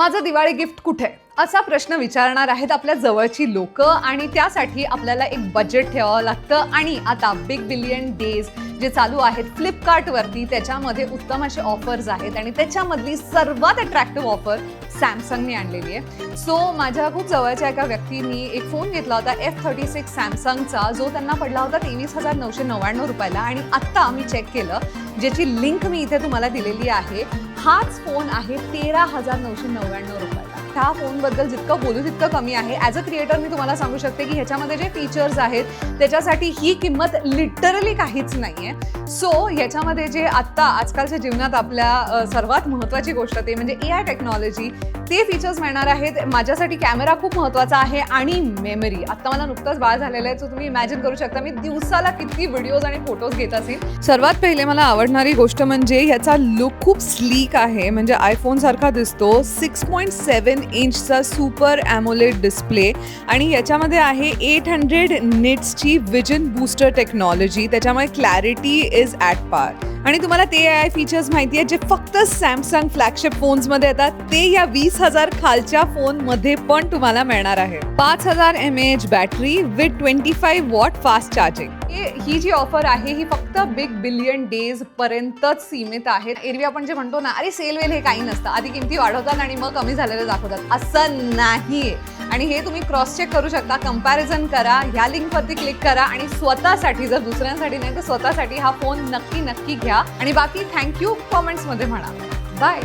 माझं दिवाळी गिफ्ट कुठे असा प्रश्न विचारणार आहेत आपल्या जवळची लोक आणि त्यासाठी आपल्याला एक बजेट ठेवावं लागतं। आणि आता बिग बिलियन डेज जे चालू आहेत फ्लिपकार्टवरती त्याच्यामध्ये उत्तम असे ऑफर्स आहेत आणि त्याच्यामधली सर्वात अट्रॅक्टिव्ह ऑफर सॅमसंगने आणलेली आहे। सो माझ्या खूप जवळच्या एका व्यक्तींनी एक फोन घेतला होता F36 सॅमसंगचा, जो त्यांना पडला होता 23,999 रुपयाला। आणि आत्ता मी चेक केलं, ज्याची लिंक मी इथे तुम्हाला दिलेली आहे, हाच फोन आहे 13,999 रुपयाला। ह्या फोनबद्दल जितकं बोलू तितकं कमी आहे। ॲज अ क्रिएटर मी तुम्हाला सांगू शकते की ह्याच्यामध्ये जे फीचर्स आहेत त्याच्यासाठी ही किंमत लिटरली काहीच नाही आहे। सो ह्याच्यामध्ये जे आत्ता आजकालच्या जीवनात आपल्या सर्वात महत्त्वाची गोष्ट ते म्हणजे AI टेक्नॉलॉजी, ते फीचर्स मिळणार आहेत। माझ्यासाठी कॅमेरा खूप महत्त्वाचा आहे आणि मेमरी। आत्ता मला नुकतंच बाळ झालेलं आहे, सो तुम्ही इमॅजिन करू शकता मी दिवसाला किती व्हिडिओज आणि फोटोज घेत असेल। सर्वात पहिले मला आवडणारी गोष्ट म्हणजे ह्याचा लुक खूप स्लीक आहे, म्हणजे आयफोन सारखा दिसतो। 6.7 इंचचा सुपर ॲमोलेड डिस्प्ले आणि याच्यामध्ये आहे 800 निट्सची विजन बूस्टर टेक्नॉलॉजी, त्याच्यामुळे क्लॅरिटी इज ॲट पार। आणि तुम्हाला ते AI फीचर्स माहिती आहे जे फक्त सॅमसंग फ्लॅगशिप फोन्समध्ये येतात, ते या 20,000 खालच्या फोनमध्ये पण तुम्हाला मिळणार आहे। 5000 mAh battery with 25 watt fast charging. ही जी ऑफर आहे ही फक्त बिग बिलियन डेज पर्यंतच सीमित आहे। एरवी आपण जे म्हणतो ना, अरे सेल वेल हे काही नसतं, आधी किमती वाढवतात आणि मग कमी झालेलं दाखवतात, असं नाहीये। आणि हे तुम्ही क्रॉस चेक करू शकता, कंपॅरिझन करा, ह्या लिंकवरती क्लिक करा आणि स्वतःसाठी, जर दुसऱ्यांसाठी नाही तर स्वतःसाठी हा फोन नक्की घ्या। आणि बाकी थँक्यू कॉमेंट्समध्ये म्हणा। बाय।